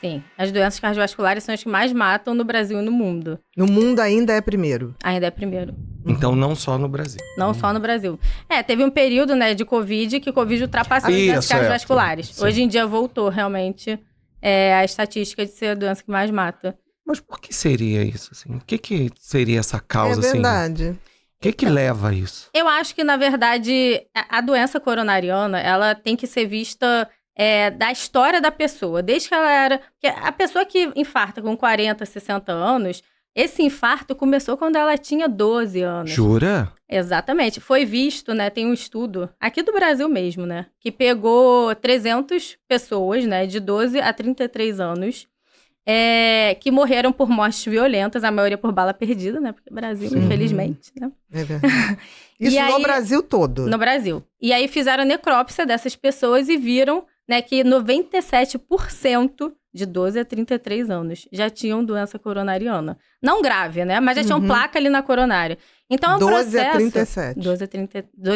Sim, as doenças cardiovasculares são as que mais matam no Brasil e no mundo. No mundo ainda é primeiro? Ainda é primeiro. Então não só no Brasil. Não só no Brasil. Teve um período, né, de Covid, que o Covid ultrapassou as doenças cardiovasculares. Hoje em dia voltou, realmente, a estatística de ser a doença que mais mata. Mas por que seria isso, assim? O que seria essa causa, assim? É verdade. O que leva a isso? Eu acho que, na verdade, a doença coronariana, ela tem que ser vista da história da pessoa. Desde que ela era... Porque a pessoa que infarta com 40, 60 anos, esse infarto começou quando ela tinha 12 anos. Jura? Exatamente. Foi visto, né, tem um estudo, aqui do Brasil mesmo, né, que pegou 300 pessoas, né, de 12 a 33 anos, que morreram por mortes violentas, a maioria por bala perdida, né? Porque Brasil, infelizmente, né? É verdade. Isso no Brasil todo? No Brasil. E aí fizeram necrópsia dessas pessoas e viram, né, que 97% de 12 a 33 anos já tinham doença coronariana. Não grave, né? Mas já tinham placa ali na coronária. Então é um 12 processo... a 37. 12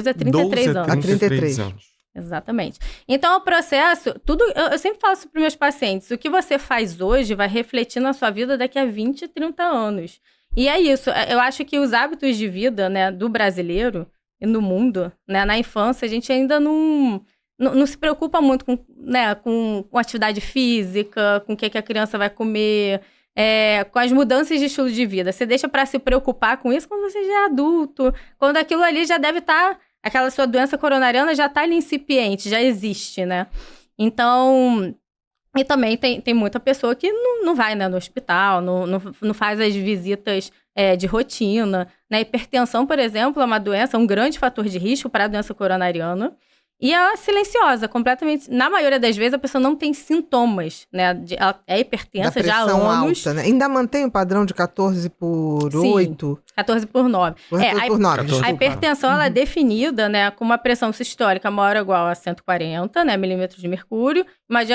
a 33 anos. A 33 anos. Exatamente. Então, o processo, eu sempre falo isso para os meus pacientes, o que você faz hoje vai refletir na sua vida daqui a 20, 30 anos. E é isso, eu acho que os hábitos de vida, né, do brasileiro e no mundo, né, na infância, a gente ainda não se preocupa muito com, né, com atividade física, com o que a criança vai comer, com as mudanças de estilo de vida. Você deixa para se preocupar com isso quando você já é adulto, quando aquilo ali já deve estar... Aquela sua doença coronariana já está ali incipiente, já existe, né? Então, e também tem muita pessoa que não vai, né, no hospital, não faz as visitas de rotina, né? Hipertensão, por exemplo, é uma doença, um grande fator de risco para a doença coronariana. E ela é silenciosa, completamente. Na maioria das vezes, a pessoa não tem sintomas, né? Ela é hipertensa já há anos. Alta, né? Ainda mantém o padrão de 14 por 8? Sim, 14 por 9. 14 por 9, a hipertensão, ela é definida, né, com uma pressão sistólica maior ou igual a 140, né, milímetros de mercúrio,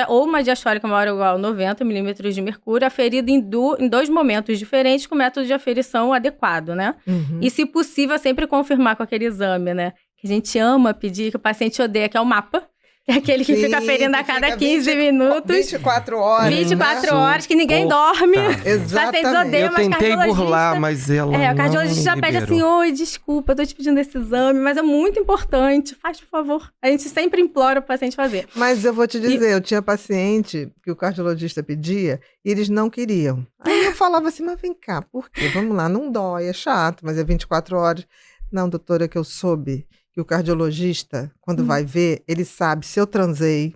ou uma diastólica maior ou igual a 90 milímetros de mercúrio, aferida em 2 momentos diferentes, com método de aferição adequado, né? E, se possível, sempre confirmar com aquele exame, né? Que a gente ama pedir, que o paciente odeia, que é o mapa. É aquele que fica ferindo a cada 15 minutos. 24 horas. 24 horas, que ninguém dorme. Exatamente. Odeiam, eu tentei burlar, mas ela o cardiologista já pede assim, oi, desculpa, eu tô te pedindo esse exame, mas é muito importante, faz, por favor. A gente sempre implora o paciente fazer. Mas eu vou te dizer, eu tinha paciente que o cardiologista pedia e eles não queriam. Aí eu falava assim, mas vem cá, por quê? Vamos lá, não dói, é chato, mas é 24 horas. Não, doutora, que eu soube que o cardiologista, quando vai ver, ele sabe se eu transei,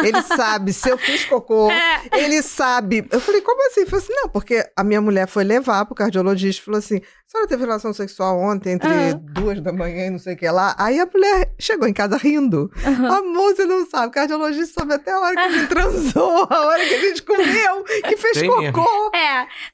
ele sabe se eu fiz cocô, ele sabe... Eu falei, como assim? Ele falou assim, não, porque a minha mulher foi levar pro cardiologista e falou assim, a senhora teve relação sexual ontem entre 2 da manhã e não sei o que lá. Aí a mulher chegou em casa rindo. Amor, você não sabe, o cardiologista sabe até a hora que a gente transou, a hora que a gente comeu, que fez cocô.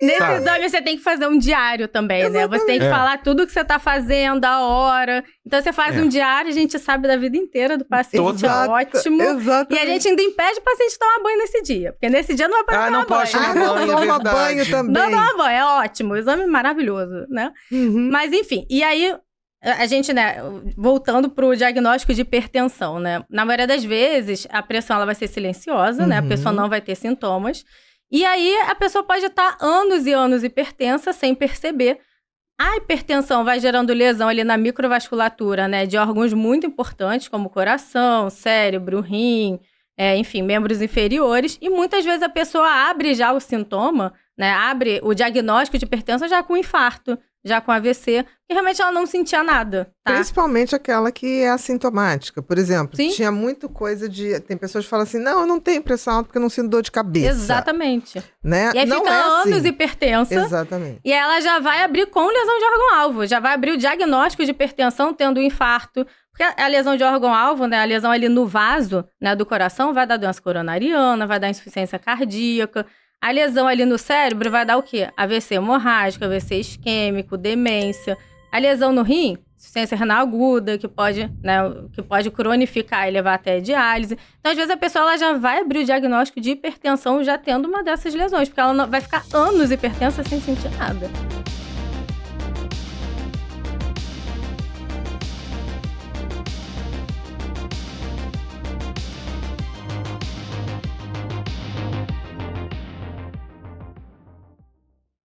Nesse exame você tem que fazer um diário também, Exatamente. né? Você tem que falar tudo que você tá fazendo, a hora. Então você faz um diário, a gente sabe da vida inteira do paciente, é ótimo. Exatamente. E a gente ainda impede o paciente de tomar banho nesse dia, porque nesse dia não vai poder tomar banho. Não toma banho também. Não toma banho, é ótimo, o exame é maravilhoso, né? Mas enfim, e aí a gente, né, voltando pro diagnóstico de hipertensão, né? Na maioria das vezes, a pressão ela vai ser silenciosa, né? A pessoa não vai ter sintomas. E aí a pessoa pode estar anos e anos hipertensa sem perceber. A hipertensão vai gerando lesão ali na microvasculatura, né, de órgãos muito importantes, como o coração, cérebro, rim, enfim, membros inferiores. E muitas vezes a pessoa abre já o sintoma, né, abre o diagnóstico de hipertensão já com infarto, já com AVC, que realmente ela não sentia nada, tá? Principalmente aquela que é assintomática. Por exemplo, Sim. tinha muito coisa de... Tem pessoas que falam assim, não, eu não tenho pressão alta porque eu não sinto dor de cabeça. Exatamente. Né? E aí não fica anos hipertensa. Exatamente. E ela já vai abrir com lesão de órgão-alvo, já vai abrir o diagnóstico de hipertensão tendo infarto. Porque a lesão de órgão-alvo, né, a lesão ali no vaso, né, do coração, vai dar doença coronariana, vai dar insuficiência cardíaca. A lesão ali no cérebro vai dar o quê? AVC hemorrágico, AVC isquêmico, demência. A lesão no rim, insuficiência renal aguda, que pode cronificar e levar até diálise. Então, às vezes, a pessoa ela já vai abrir o diagnóstico de hipertensão já tendo uma dessas lesões, porque ela vai ficar anos hipertensa sem sentir nada.